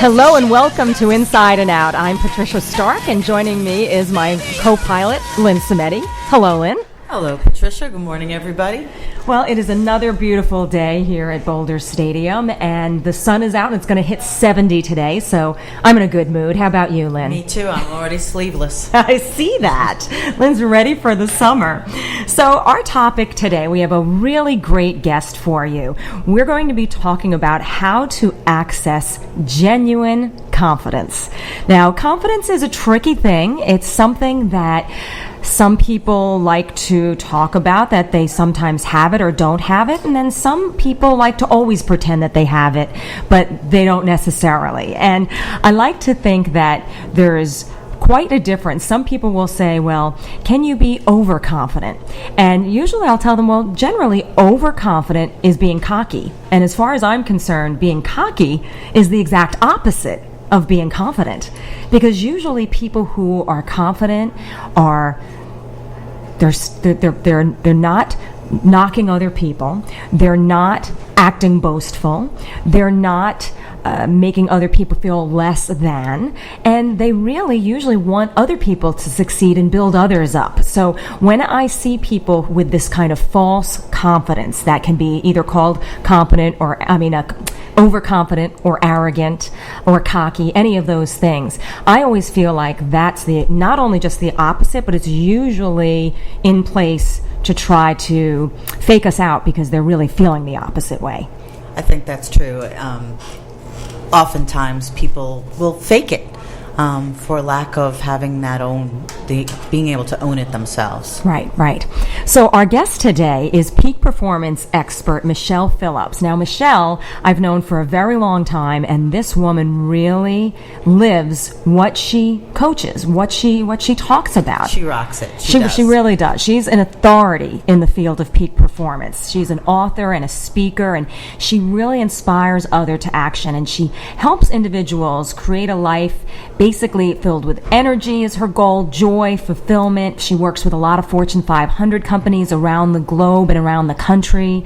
Hello and welcome to Inside and Out. I'm Patricia Stark, and joining me is my co-pilot, Lynn Cimetti. Hello, Lynn. Hello, Patricia. Good morning, everybody. Well, it is another beautiful day here at Boulder Stadium, and the sun is out, and it's going to hit 70 today, so I'm in a good mood. How about you, Lynn? Me too. I'm already sleeveless. I see that. Lynn's ready for the summer. So our topic today, we have a really great guest for you. We're going to be talking about how to access genuine confidence. Now, confidence is a tricky thing. It's something that some people like to talk about, that they sometimes have it or don't have it, and then some people like to always pretend that they have it, but they don't necessarily. And I like to think that there's quite a difference. Some people will say, well, can you be overconfident? And usually I'll tell them, well, generally overconfident is being cocky. And as far as I'm concerned, being cocky is the exact opposite of being confident, because usually people who are confident are they're not knocking other people, they're not acting boastful, they're not making other people feel less than, and they really usually want other people to succeed and build others up. So when I see people with this kind of false confidence that can be either called confident or overconfident or arrogant or cocky, any of those things, I always feel like that's not only just the opposite, but it's usually in place to try to fake us out because they're really feeling the opposite way. I think that's true. Oftentimes people will fake it for lack of having being able to own it themselves. Right. So our guest today is peak performance expert Michele Phillips. Now, Michele, I've known for a very long time, and this woman really lives what she coaches, what she talks about. She rocks it. She really does. She's an authority in the field of peak performance. She's an author and a speaker, and she really inspires others to action, and she helps individuals create a life basically filled with energy is her goal, joy, fulfillment. She works with a lot of Fortune 500 companies around the globe and around the country.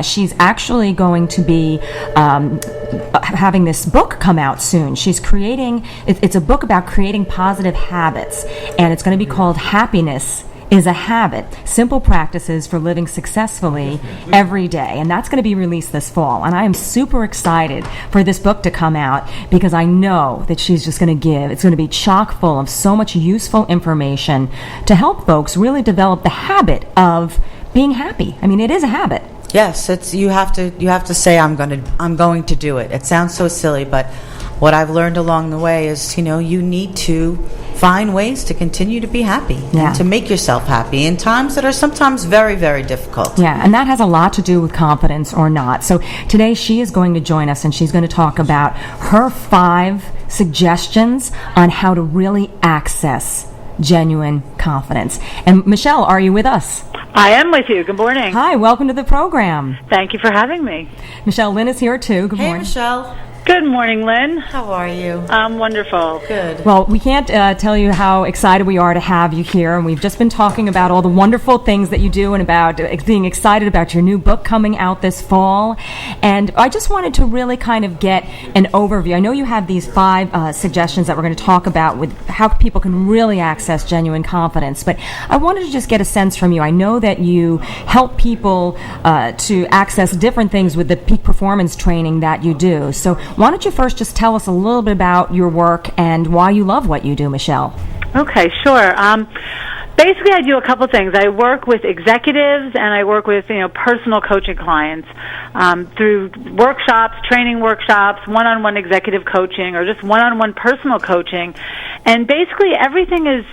She's actually going to be having this book come out soon. She's creating, it's a book about creating positive habits, and it's going to be called Happiness is a Habit, Simple Practices for Living Successfully Every Day. And that's going to be released this fall. And I am super excited for this book to come out because I know that she's just going to it's going to be chock full of so much useful information to help folks really develop the habit of being happy. I mean, it is a habit. Yes, you have to say I'm going to do it. It sounds so silly, but what I've learned along the way is, you need to find ways to continue to be happy and to make yourself happy in times that are sometimes very, very difficult. Yeah, and that has a lot to do with confidence or not. So today she is going to join us, and she's going to talk about her 5 suggestions on how to really access genuine confidence. And Michele, are you with us? I am with you. Good morning. Hi, welcome to the program. Thank you for having me. Michele, Lynn is here too. Good morning. Hey, Michele. Good morning, Lynn. How are you? I'm wonderful. Good. Well, we can't tell you how excited we are to have you here, and we've just been talking about all the wonderful things that you do and about being excited about your new book coming out this fall. And I just wanted to really kind of get an overview. I know you have these 5 suggestions that we're going to talk about with how people can really access genuine confidence, but I wanted to just get a sense from you. I know that you help people to access different things with the peak performance training that you do. So why don't you first just tell us a little bit about your work and why you love what you do, Michele? Okay, sure. Basically, I do a couple things. I work with executives and I work with personal coaching clients through workshops, training workshops, one-on-one executive coaching, or just one-on-one personal coaching. And basically, everything is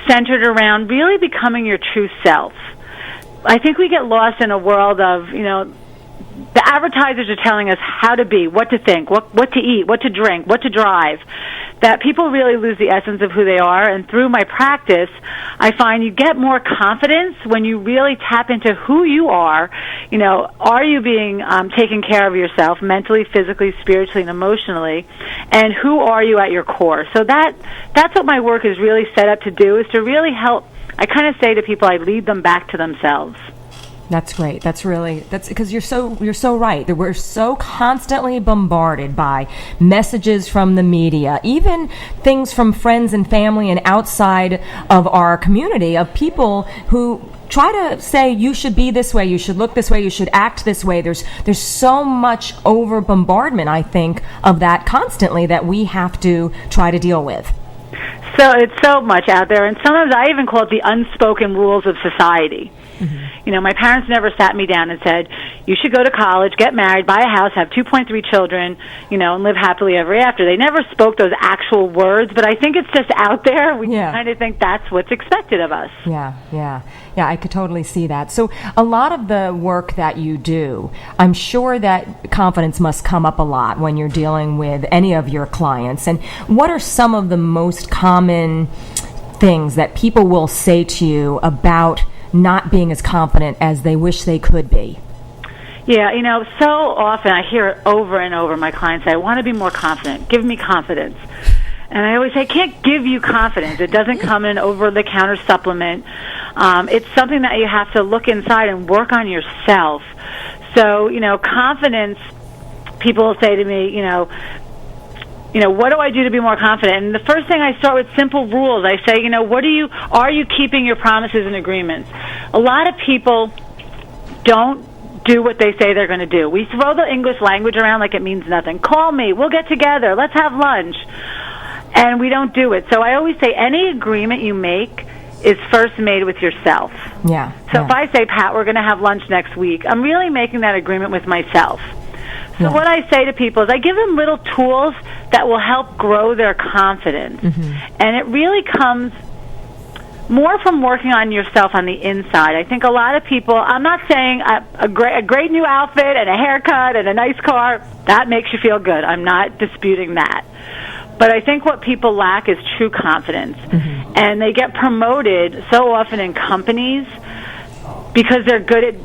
centered around really becoming your true self. I think we get lost in a world of the advertisers are telling us how to be, what to think, what to eat, what to drink, what to drive, that people really lose the essence of who they are. And through my practice, I find you get more confidence when you really tap into who you are. Are you being taking care of yourself mentally, physically, spiritually, and emotionally? And who are you at your core? So that's what my work is really set up to do, is to really help. I kind of say to people, I lead them back to themselves. That's great. That's because you're so right. That we're so constantly bombarded by messages from the media, even things from friends and family and outside of our community, of people who try to say you should be this way, you should look this way, you should act this way. There's so much over bombardment, I think, of that constantly that we have to try to deal with. So it's so much out there, and sometimes I even call it the unspoken rules of society. Mm-hmm. You know, my parents never sat me down and said, you should go to college, get married, buy a house, have 2.3 children, you know, and live happily ever after. They never spoke those actual words, but I think it's just out there. We kind of think that's what's expected of us. Yeah, I could totally see that. So a lot of the work that you do, I'm sure that confidence must come up a lot when you're dealing with any of your clients. And what are some of the most common things that people will say to you about not being as confident as they wish they could be? Yeah, you know, so often I hear it over and over. My clients say, I want to be more confident. Give me confidence. And I always say, I can't give you confidence. It doesn't come in an over-the-counter supplement. It's something that you have to look inside and work on yourself. So, you know, confidence, people will say to me, you know, what do I do to be more confident? And the first thing, I start with simple rules. I say, you know, are you keeping your promises and agreements? A lot of people don't do what they say they're going to do. We throw the English language around like it means nothing. Call me, we'll get together, let's have lunch. And we don't do it. So I always say any agreement you make is first made with yourself. Yeah. So if I say, Pat, we're going to have lunch next week, I'm really making that agreement with myself. So what I say to people is I give them little tools that will help grow their confidence. Mm-hmm. And it really comes more from working on yourself on the inside. I think a lot of people, I'm not saying a great new outfit and a haircut and a nice car, that makes you feel good. I'm not disputing that. But I think what people lack is true confidence. Mm-hmm. And they get promoted so often in companies because they're good at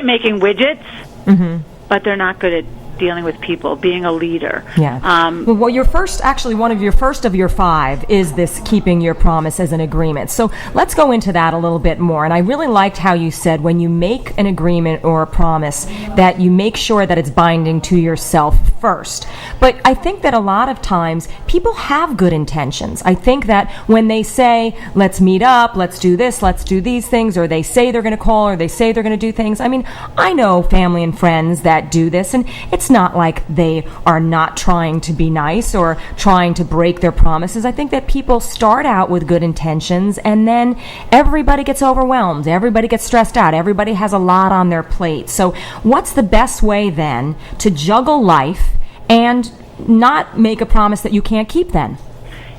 making widgets. Mm-hmm. But they're not good at dealing with people, being a leader. Yeah. Well, one of your first of your 5 is this keeping your promise as an agreement. So let's go into that a little bit more. And I really liked how you said when you make an agreement or a promise that you make sure that it's binding to yourself first. But I think that a lot of times people have good intentions. I think that when they say, let's meet up, let's do this, let's do these things, or they say they're going to call, or they say they're going to do things. I mean, I know family and friends that do this, and it's not like they are not trying to be nice or trying to break their promises. I think that people start out with good intentions, and then everybody gets overwhelmed, everybody gets stressed out, everybody has a lot on their plate. So what's the best way then to juggle life and not make a promise that you can't keep then?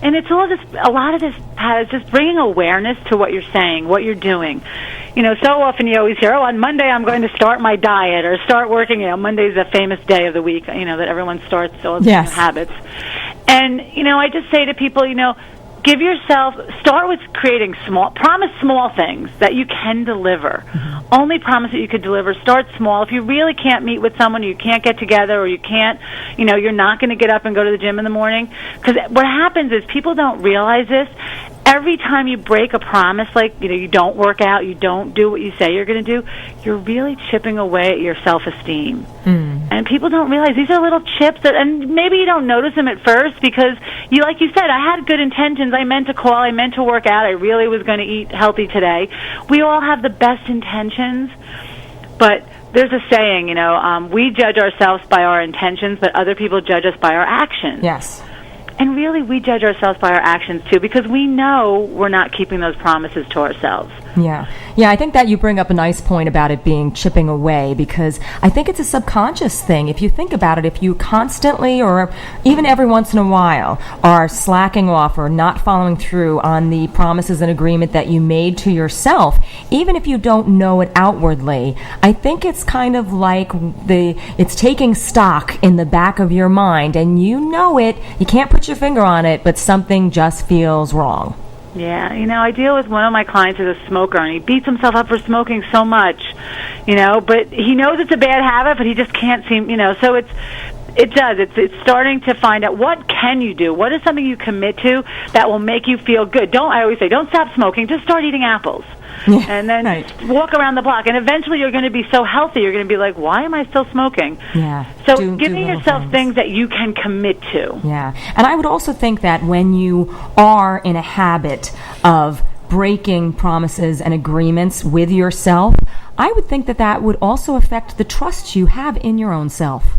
And it's all just, a lot of this is just bringing awareness to what you're saying, what you're doing. You know, so often you always hear, on Monday I'm going to start my diet or start working. You know, Monday's a famous day of the week, you know, that everyone starts all the habits. And, you know, I just say to people, you know, start with creating promise small things that you can deliver. Mm-hmm. Only promise that you could deliver. Start small. If you really can't meet with someone, you can't get together, or you can't, you know, you're not going to get up and go to the gym in the morning. Because what happens is people don't realize this. Every time you break a promise, like, you know, you don't work out, you don't do what you say you're going to do, you're really chipping away at your self-esteem. Mm. And people don't realize these are little chips and maybe you don't notice them at first because like you said, I had good intentions. I meant to call, I meant to work out, I really was going to eat healthy today. We all have the best intentions, but there's a saying, you know, we judge ourselves by our intentions, but other people judge us by our actions. Yes. And really, we judge ourselves by our actions, too, because we know we're not keeping those promises to ourselves. Yeah. I think that you bring up a nice point about it being chipping away, because I think it's a subconscious thing. If you think about it, if you constantly or even every once in a while are slacking off or not following through on the promises and agreement that you made to yourself, even if you don't know it outwardly, I think it's kind of like it's taking stock in the back of your mind, and you know it, you can't put your finger on it, but something just feels wrong. Yeah, you know, I deal with one of my clients who's a smoker, and he beats himself up for smoking so much, you know, but he knows it's a bad habit, but he just can't seem, you know, so It does. It's starting to find out what can you do. What is something you commit to that will make you feel good? I always say, don't stop smoking. Just start eating apples. Yeah, and then right. walk around the block. And eventually you're going to be so healthy, you're going to be like, why am I still smoking? Yeah. So giving yourself things that you can commit to. Yeah. And I would also think that when you are in a habit of breaking promises and agreements with yourself, I would think that that would also affect the trust you have in your own self.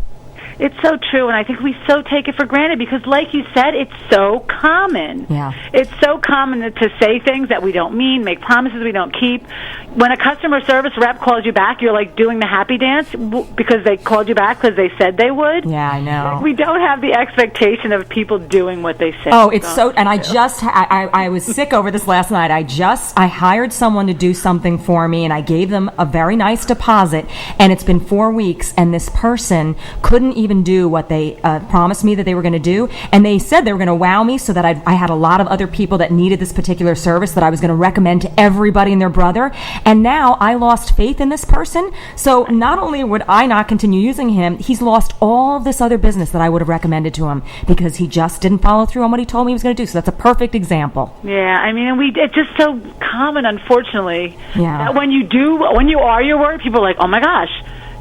It's so true, and I think we so take it for granted because, like you said, it's so common. Yeah. It's so common to say things that we don't mean, make promises we don't keep. When a customer service rep calls you back, you're like doing the happy dance because they called you back because they said they would. Yeah, I know. We don't have the expectation of people doing what they say. Oh, it's so, and I was sick over this last night. I hired someone to do something for me, and I gave them a very nice deposit, and it's been 4 weeks, and this person couldn't even do what they promised me that they were going to do, and they said they were going to wow me so that I had a lot of other people that needed this particular service that I was going to recommend to everybody and their brother, and now I lost faith in this person. So not only would I not continue using him, he's lost all of this other business that I would have recommended to him because he just didn't follow through on what he told me he was going to do. So that's a perfect example. Yeah, I mean, it's just so common, unfortunately, Yeah. that when you are your word, people are like, oh my gosh,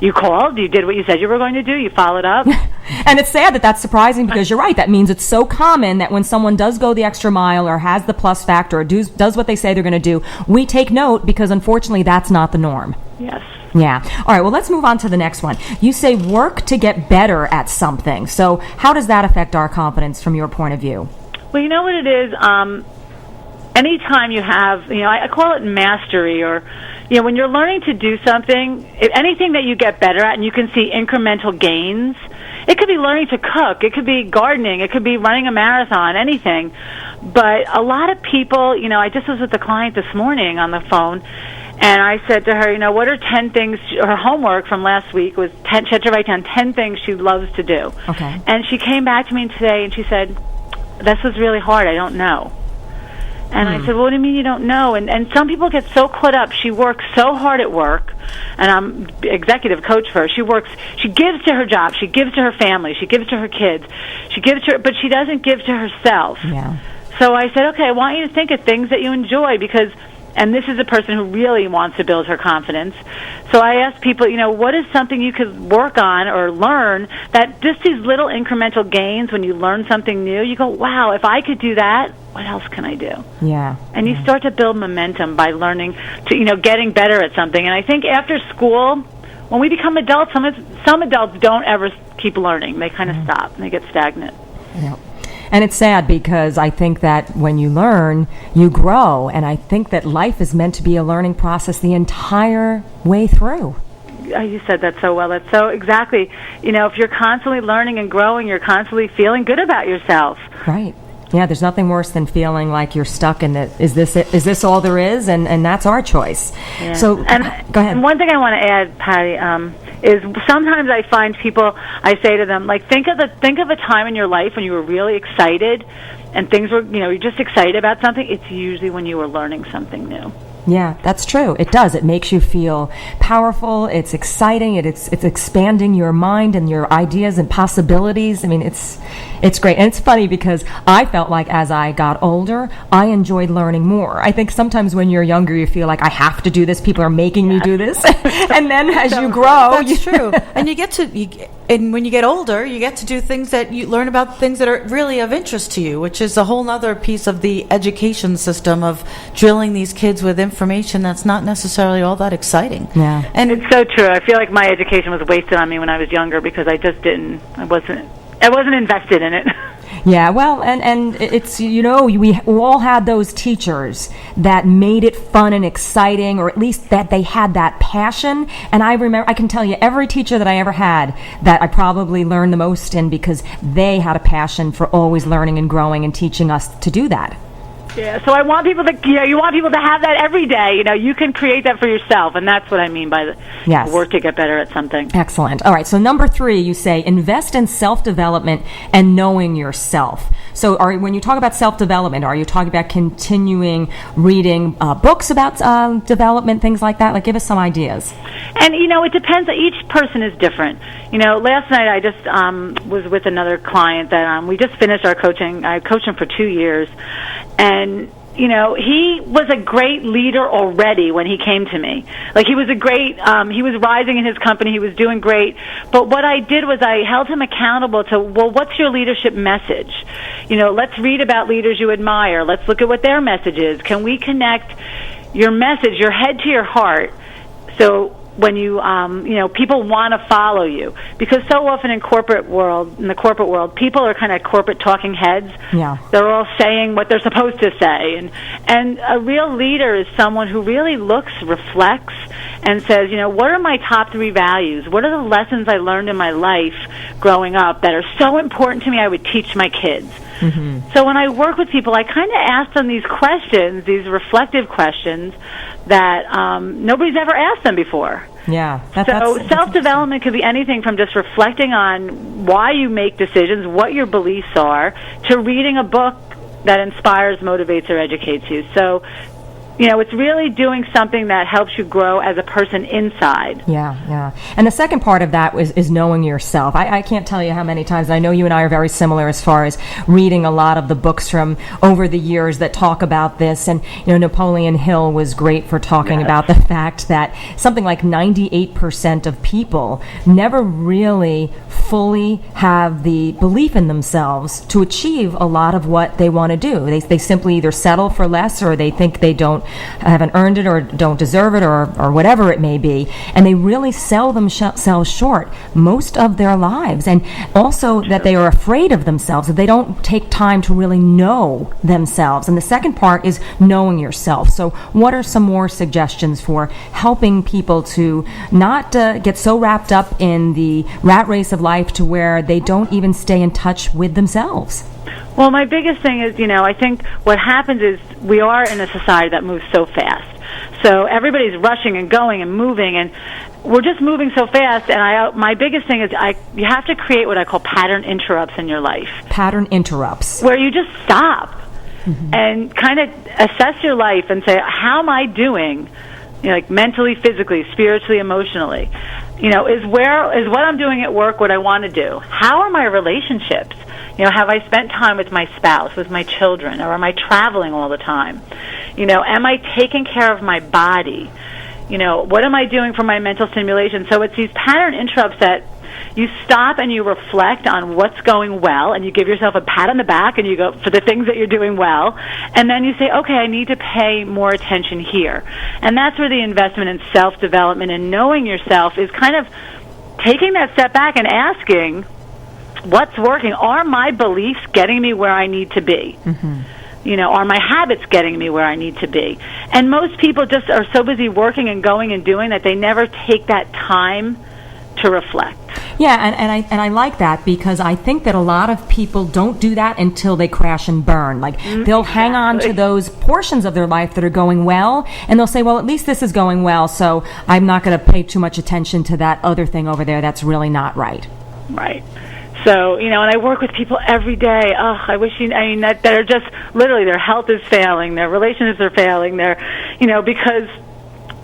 you called, you did what you said you were going to do, you followed up. And it's sad that that's surprising because you're right. That means it's so common that when someone does go the extra mile or has the plus factor or does what they say they're going to do, we take note because unfortunately that's not the norm. Yes. Yeah. All right, well, let's move on to the next one. You say work to get better at something. So how does that affect our confidence from your point of view? Well, you know what it is? Anytime you have, I call it mastery, or, when you're learning to do something, anything that you get better at and you can see incremental gains, it could be learning to cook, it could be gardening, it could be running a marathon, anything. But a lot of people, I just was with a client this morning on the phone, and I said to her, what are 10 things, her homework from last week was 10, she had to write down 10 things she loves to do. Okay. And she came back to me today and she said, this was really hard, I don't know. And I said, well, what do you mean you don't know? And some people get so caught up. She works so hard at work, and I'm executive coach for her. She gives to her job. She gives to her family. She gives to her kids. But she doesn't give to herself. Yeah. So I said, okay, I want you to think of things that you enjoy because, and this is a person who really wants to build her confidence. So I asked people, what is something you could work on or learn that just these little incremental gains when you learn something new, you go, wow, if I could do that, what else can I do? Yeah. And you start to build momentum by learning to, getting better at something. And I think after school, when we become adults, some adults don't ever keep learning. They kind of stop and they get stagnant. Yeah. And it's sad because I think that when you learn, you grow. And I think that life is meant to be a learning process the entire way through. You said that so well. That's so exactly. If you're constantly learning and growing, you're constantly feeling good about yourself. Right. Yeah, there's nothing worse than feeling like you're stuck in it. Is this all there is? And that's our choice. Yeah. So, go ahead. And one thing I want to add, Patty, is sometimes I find people, I say to them, like, think of a time in your life when you were really excited and things were, you're just excited about something. It's usually when you were learning something new. Yeah, that's true. It does. It makes you feel powerful. It's exciting. It's expanding your mind and your ideas and possibilities. I mean, it's great. And it's funny because I felt like as I got older, I enjoyed learning more. I think sometimes when you're younger, you feel like I have to do this. People are making me do this. And then as you grow, that's true. And and when you get older, you get to do things that you learn about things that are really of interest to you, which is a whole other piece of the education system of drilling these kids with information that's not necessarily all that exciting. Yeah. And it's so true. I feel like my education was wasted on me when I was younger because I wasn't invested in it. Yeah, well, and it's, we all had those teachers that made it fun and exciting, or at least that they had that passion. And I can tell you every teacher that I ever had that I probably learned the most in because they had a passion for always learning and growing and teaching us to do that. Yeah, so I want people to, you want people to have that every day. You can create that for yourself, and that's what I mean by the work to get better at something. Excellent. All right, so number 3, you say invest in self-development and knowing yourself. So when you talk about self-development, are you talking about continuing reading books about development, things like that? Like, give us some ideas. And, it depends. Each person is different. Last night I just was with another client that we just finished our coaching. I coached him for 2 years. And, he was a great leader already when he came to me. Like, he was he was rising in his company. He was doing great. But what I did was I held him accountable to, well, what's your leadership message? Let's read about leaders you admire. Let's look at what their message is. Can we connect your message, your head to your heart, so when you people want to follow you? Because so often in the corporate world, people are kind of corporate talking heads. Yeah. They're all saying what they're supposed to say. And a real leader is someone who really looks, reflects, and says, what are my top 3 values? What are the lessons I learned in my life growing up that are so important to me I would teach my kids? Mm-hmm. So when I work with people, I kind of ask them these questions, these reflective questions that nobody's ever asked them before. Yeah. So self-development could be anything from just reflecting on why you make decisions, what your beliefs are, to reading a book that inspires, motivates, or educates you. So, it's really doing something that helps you grow as a person inside. Yeah. And the second part of that is knowing yourself. I can't tell you how many times, I know you and I are very similar as far as reading a lot of the books from over the years that talk about this. And, Napoleon Hill was great for talking about the fact that something like 98% of people never really fully have the belief in themselves to achieve a lot of what they want to do. They simply either settle for less, or they think they haven't earned it, or don't deserve it, or whatever it may be, and they really sell themselves short most of their lives. And also that they are afraid of themselves, that they don't take time to really know themselves. And the second part is knowing yourself. So what are some more suggestions for helping people to not get so wrapped up in the rat race of life to where they don't even stay in touch with themselves? Well, my biggest thing is, I think what happens is we are in a society that moves so fast. So everybody's rushing and going and moving, and we're just moving so fast. And my biggest thing is you have to create what I call pattern interrupts in your life. Pattern interrupts. Where you just stop and kind of assess your life and say, how am I doing? Like mentally, physically, spiritually, emotionally. Is what I'm doing at work what I want to do? How are my relationships? Have I spent time with my spouse, with my children, or am I traveling all the time? Am I taking care of my body? What am I doing for my mental stimulation? So it's these pattern interrupts that you stop and you reflect on what's going well, and you give yourself a pat on the back, and you go for the things that you're doing well, and then you say, okay, I need to pay more attention here. And that's where the investment in self-development and knowing yourself is kind of taking that step back and asking, what's working? Are my beliefs getting me where I need to be? Mm-hmm. Are my habits getting me where I need to be? And most people just are so busy working and going and doing that they never take that time to reflect. Yeah, and I like that, because I think that a lot of people don't do that until they crash and burn. Like, they'll hang on to those portions of their life that are going well, and they'll say, well, at least this is going well, so I'm not going to pay too much attention to that other thing over there that's really not right. Right. So, and I work with people every day. Oh, I wish that they're just literally, their health is failing, their relationships are failing, because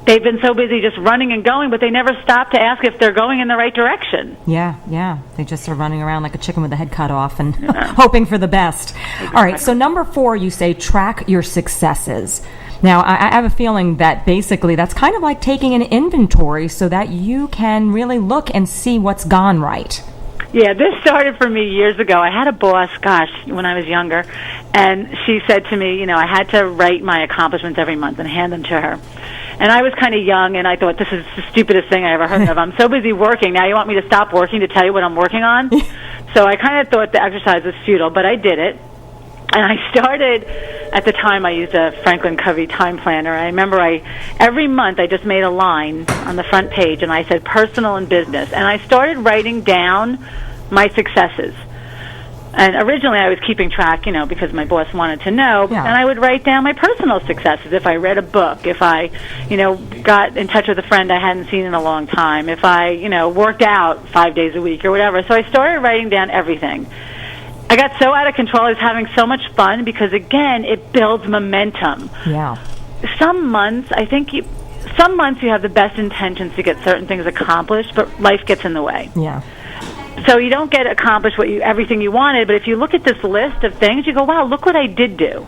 they've been so busy just running and going, but they never stop to ask if they're going in the right direction. Yeah. They just are running around like a chicken with the head cut off and hoping for the best. Exactly. All right, so number 4, you say track your successes. Now, I have a feeling that basically that's kind of like taking an inventory so that you can really look and see what's gone right. Yeah, this started for me years ago. I had a boss, when I was younger, and she said to me, I had to write my accomplishments every month and hand them to her. And I was kind of young, and I thought, this is the stupidest thing I ever heard of. I'm so busy working. Now you want me to stop working to tell you what I'm working on? So I kind of thought the exercise was futile, but I did it. And I started, at the time I used a Franklin Covey time planner. I remember every month I just made a line on the front page, and I said personal and business. And I started writing down my successes. And originally I was keeping track, because my boss wanted to know. Yeah. And I would write down my personal successes. If I read a book, if I, got in touch with a friend I hadn't seen in a long time, if I, worked out 5 days a week or whatever. So I started writing down everything. I got so out of control. I was having so much fun because, again, it builds momentum. Yeah. Some months you have the best intentions to get certain things accomplished, but life gets in the way. Yeah. So you don't get accomplished everything you wanted, but if you look at this list of things, you go, wow, look what I did do.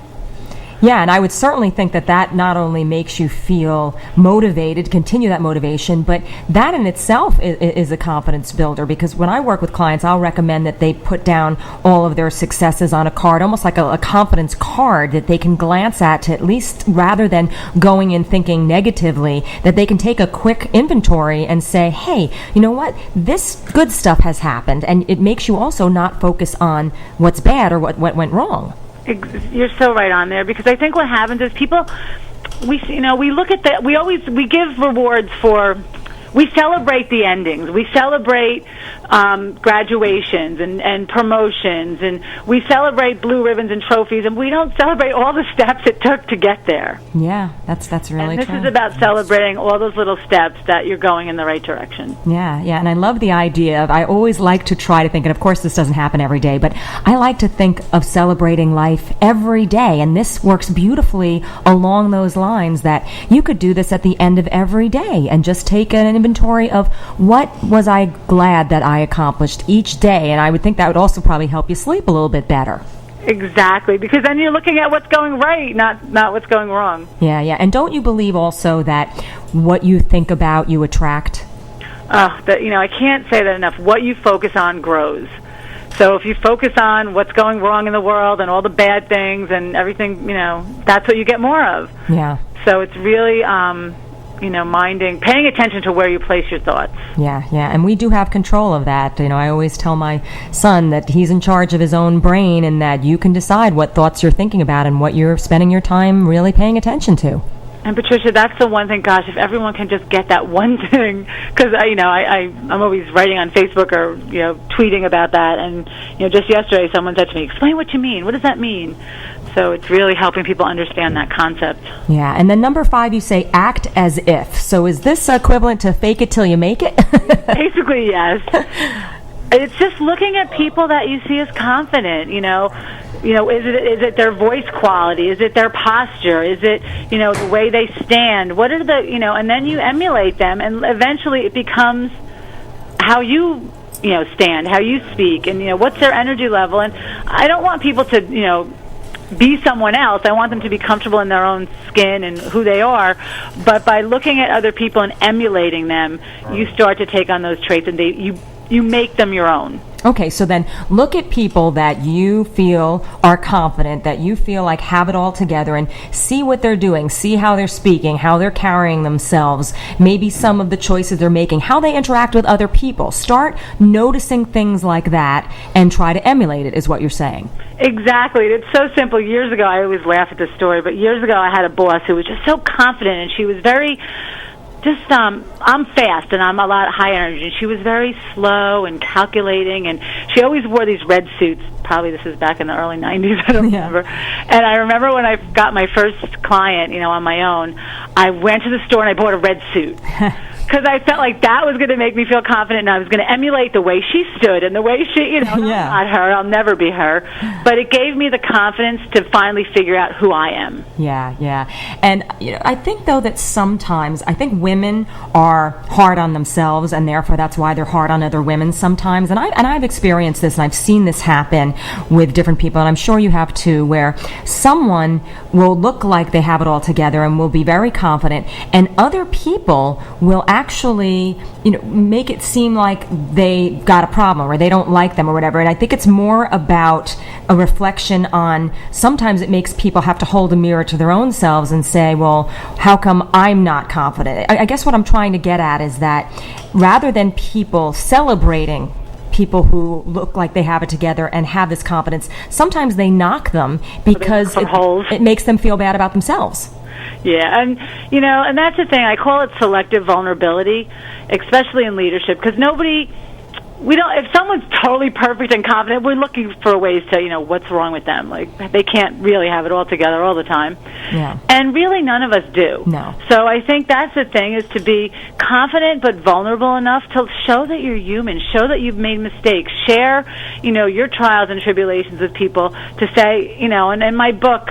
Yeah, and I would certainly think that not only makes you feel motivated, continue that motivation, but that in itself is a confidence builder, because when I work with clients, I'll recommend that they put down all of their successes on a card, almost like a confidence card that they can glance at least, rather than going in thinking negatively, that they can take a quick inventory and say, hey, you know what, this good stuff has happened, and it makes you also not focus on what's bad or what went wrong. You're so right on there, because I think what happens is people, we look at we give rewards we celebrate the endings. We celebrate graduations and promotions, and we celebrate blue ribbons and trophies, and we don't celebrate all the steps it took to get there. Yeah, that's really true. And this true. is about celebrating all those little steps that you're going in the right direction. Yeah, and I love the idea of, I always like to try to think, and of course this doesn't happen every day, but I like to think of celebrating life every day, and this works beautifully along those lines, that you could do this at the end of every day and just take an inventory of what was I glad that I accomplished each day, and I would think that would also probably help you sleep a little bit better. Exactly, because then you're looking at what's going right, not what's going wrong. Yeah, and don't you believe also that what you think about, you attract? I can't say that enough. What you focus on grows. So if you focus on what's going wrong in the world and all the bad things and everything, that's what you get more of. Yeah. So it's really paying attention to where you place your thoughts. Yeah, and we do have control of that. I always tell my son that he's in charge of his own brain, and that you can decide what thoughts you're thinking about and what you're spending your time really paying attention to. And Patricia, that's the one thing, gosh, if everyone can just get that one thing, because I'm always writing on Facebook or tweeting about that, and just yesterday someone said to me, explain what you mean, what does that mean? So it's really helping people understand that concept. Yeah, and then number 5, you say act as if. So is this equivalent to fake it till you make it? Basically, yes. It's just looking at people that you see as confident, is it their voice quality? Is it their posture? Is it, the way they stand? What are and then you emulate them, and eventually it becomes how you, stand, how you speak, and, what's their energy level. And I don't want people to, be someone else. I want them to be comfortable in their own skin and who they are. But by looking at other people and emulating them, you start to take on those traits, and you make them your own. Okay, so then look at people that you feel are confident, that you feel like have it all together, and see what they're doing, see how they're speaking, how they're carrying themselves, maybe some of the choices they're making, how they interact with other people. Start noticing things like that and try to emulate it, is what you're saying. Exactly. It's so simple. Years ago, I always laugh at this story, but years ago I had a boss who was just so confident, and she was very... I'm fast, and I'm a lot high energy. And she was very slow and calculating, and she always wore these red suits. Probably this was back in the early 90s, I don't remember. And I remember when I got my first client, on my own, I went to the store and I bought a red suit. Because I felt like that was going to make me feel confident, and I was going to emulate the way she stood and the way she, I'm not her, I'll never be her. But it gave me the confidence to finally figure out who I am. Yeah. And I think, though, that sometimes, I think women are hard on themselves, and therefore that's why they're hard on other women sometimes. And I've experienced this, and I've seen this happen with different people, and I'm sure you have too, where someone will look like they have it all together and will be very confident, and other people will actually, make it seem like they got a problem or they don't like them or whatever. And I think it's more about a reflection on, sometimes it makes people have to hold a mirror to their own selves and say, well, how come I'm not confident? I guess what I'm trying to get at is that rather than people celebrating people who look like they have it together and have this confidence, sometimes they knock them because it makes them feel bad about themselves. Yeah, and and that's the thing. I call it selective vulnerability, especially in leadership, because we don't. If someone's totally perfect and confident, we're looking for ways to, what's wrong with them. Like, they can't really have it all together all the time. Yeah. And really, none of us do. No. So I think that's the thing, is to be confident but vulnerable enough to show that you're human, show that you've made mistakes, share, your trials and tribulations with people, to say, and in my book,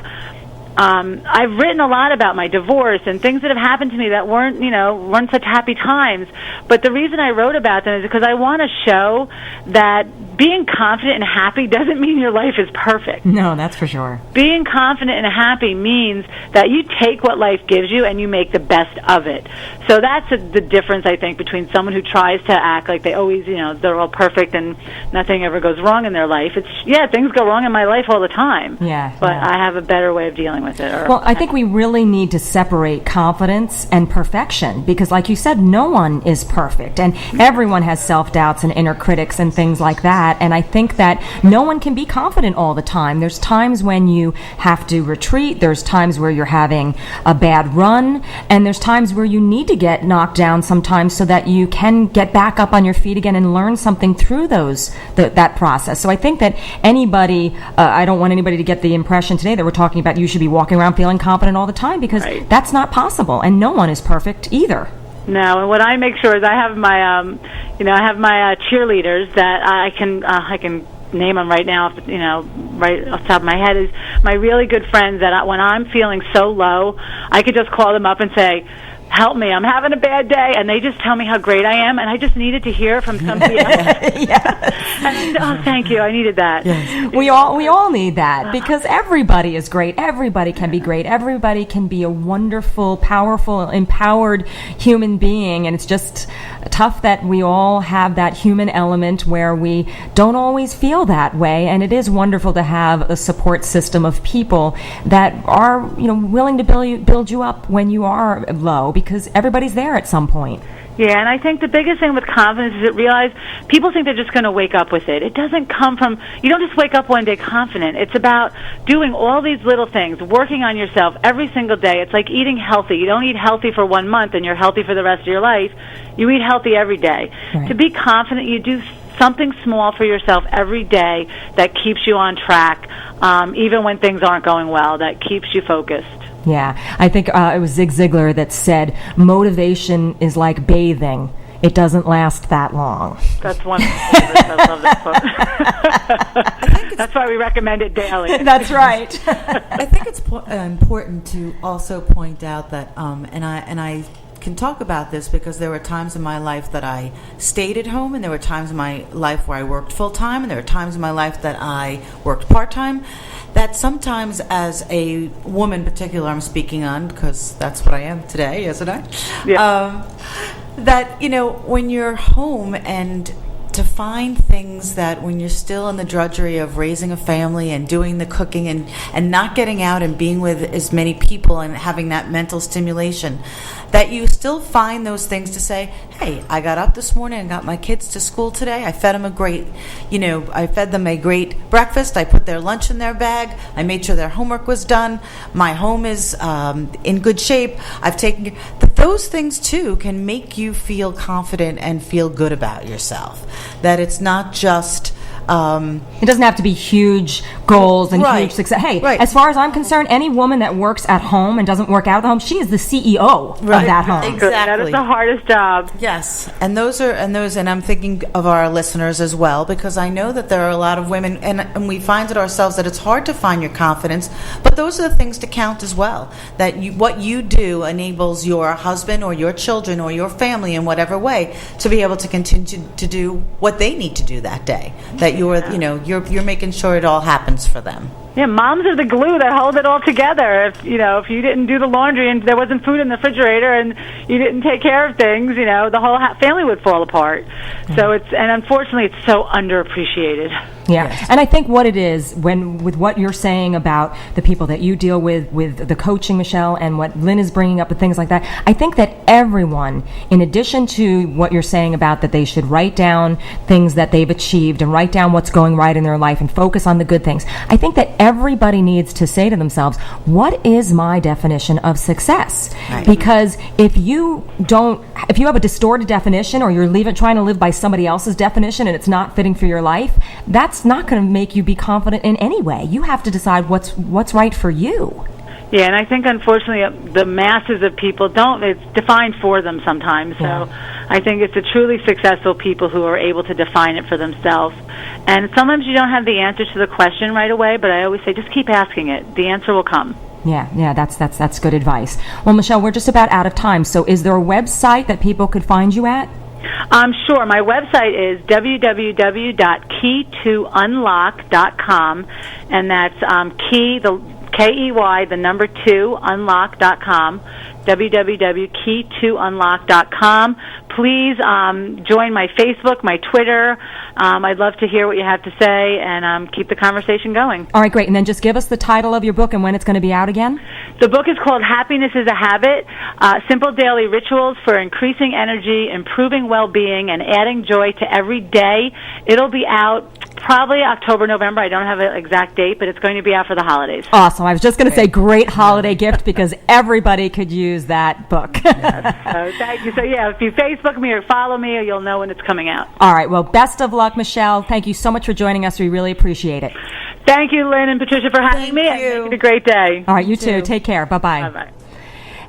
I've written a lot about my divorce and things that have happened to me that weren't such happy times. But the reason I wrote about them is because I want to show that being confident and happy doesn't mean your life is perfect. No, that's for sure. Being confident and happy means that you take what life gives you and you make the best of it. So that's the difference, I think, between someone who tries to act like they always, they're all perfect and nothing ever goes wrong in their life. Things go wrong in my life all the time. Yeah. But I have a better way of dealing with it. Well, I think we really need to separate confidence and perfection, because like you said, no one is perfect, and everyone has self-doubts and inner critics and things like that. And I think that no one can be confident all the time. There's times when you have to retreat, there's times where you're having a bad run, and there's times where you need to get knocked down sometimes so that you can get back up on your feet again and learn something through that process. So I think that anybody, I don't want anybody to get the impression today that we're talking about you should be walking around feeling confident all the time, because that's not possible, and no one is perfect either. No, and what I make sure is I have my, cheerleaders that I can name them right now, right off the top of my head, is my really good friends that when I'm feeling so low, I could just call them up and say, help me, I'm having a bad day, and they just tell me how great I am, and I just needed to hear from somebody else. And thank you, I needed that. Yes. We all need that, because everybody is great, everybody can be great, everybody can be a wonderful, powerful, empowered human being, and it's just tough that we all have that human element where we don't always feel that way, and it is wonderful to have a support system of people that are willing to build you up when you are low, because everybody's there at some point. Yeah, and I think the biggest thing with confidence is to realize people think they're just going to wake up with it. It doesn't come from, you don't just wake up one day confident. It's about doing all these little things, working on yourself every single day. It's like eating healthy. You don't eat healthy for 1 month and you're healthy for the rest of your life. You eat healthy every day. Right. To be confident, you do something small for yourself every day that keeps you on track, even when things aren't going well, that keeps you focused. Yeah, I think it was Zig Ziglar that said, motivation is like bathing. It doesn't last that long. That's one of my favorites. I love that quote. That's why we recommend it daily. That's right. I think it's important to also point out that, and I can talk about this because there were times in my life that I stayed at home, and there were times in my life where I worked full-time, and there were times in my life that I worked part-time. That sometimes, as a woman in particular, I'm speaking on, because that's what I am today, isn't I? Yeah. That, when you're home, and to find things that when you're still in the drudgery of raising a family and doing the cooking and not getting out and being with as many people and having that mental stimulation, that you still find those things to say, hey, I got up this morning and got my kids to school today. I fed them I fed them a great breakfast. I put their lunch in their bag. I made sure their homework was done. My home is in good shape. I've taken those things too can make you feel confident and feel good about yourself. That it's not just it doesn't have to be huge goals and huge success. Hey, as far as I'm concerned, any woman that works at home and doesn't work out at home, she is the CEO of that home. Exactly. That is the hardest job. Yes, and I'm thinking of our listeners as well, because I know that there are a lot of women, and we find it ourselves that it's hard to find your confidence, but those are the things to count as well. That what you do enables your husband or your children or your family in whatever way to be able to continue to do what they need to do that day. That you're making sure it all happens for them. Yeah, moms are the glue that hold it all together. If you didn't do the laundry and there wasn't food in the refrigerator and you didn't take care of things, the whole family would fall apart. So unfortunately it's so underappreciated. Yeah, yes. And I think what it is, with what you're saying about the people that you deal with the coaching, Michelle, and what Lynn is bringing up and things like that, I think that everyone, in addition to what you're saying about that they should write down things that they've achieved and write down what's going right in their life and focus on the good things, I think that everybody needs to say to themselves, what is my definition of success? Right. Because if you have a distorted definition, or you're trying to live by somebody else's definition and it's not fitting for your life, that's not going to make you be confident in any way. You have to decide what's right for you. Yeah, and I think, unfortunately, the masses of people it's defined for them sometimes. So I think it's the truly successful people who are able to define it for themselves. And sometimes you don't have the answer to the question right away, but I always say just keep asking it. The answer will come. Yeah, that's good advice. Well, Michele, we're just about out of time. So is there a website that people could find you at? Sure. My website is www.key2unlock.com, and that's KEY, the number 2, unlock.com, www.key2unlock.com. Please join my Facebook, my Twitter. I'd love to hear what you have to say, and keep the conversation going. All right, great. And then just give us the title of your book and when it's going to be out again. The book is called Happiness is a Habit, Simple Daily Rituals for Increasing Energy, Improving Well-Being, and Adding Joy to Every Day. It'll be out probably October, November. I don't have an exact date, but it's going to be out for the holidays. Awesome. I was just going to say great holiday gift, because everybody could use that book. Thank you. So, if you Facebook me or follow me, you'll know when it's coming out. All right. Well, best of luck, Michele. Thank you so much for joining us. We really appreciate it. Thank you, Lynn and Patricia, for having me. And make it a great day. All right. You too. Take care. Bye-bye. Bye-bye.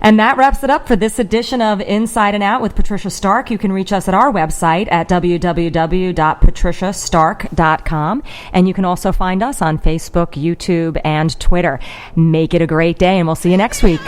And that wraps it up for this edition of Inside and Out with Patricia Stark. You can reach us at our website at www.patriciastark.com. And you can also find us on Facebook, YouTube, and Twitter. Make it a great day, and we'll see you next week.